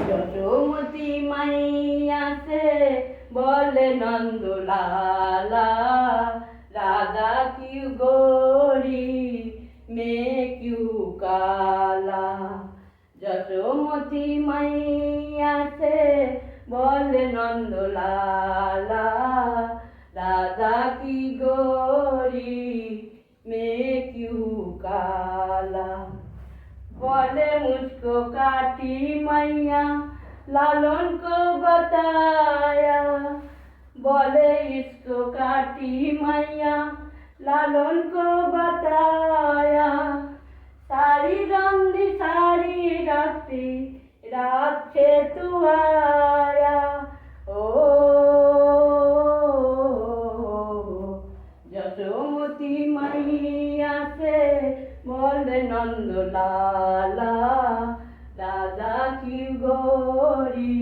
যশোমতি মাইয়াছে বলে নন্দলালা, রাজা কিউ গোরি মেয়ে কিউ কালা। যশোমতি মাইয়াছে বলে নন্দলালা, রাজা কি গোরি মেয়ে কিউ কালা। বলে मुझको काटी मैया लालन को बताया, बोले इसको काटी मैया लालन को बताया। सारी रंगी सारी राती रात से तू आया, ओ যশোমতি মাইয়া से बोले नंदलाला, राजा की गोरी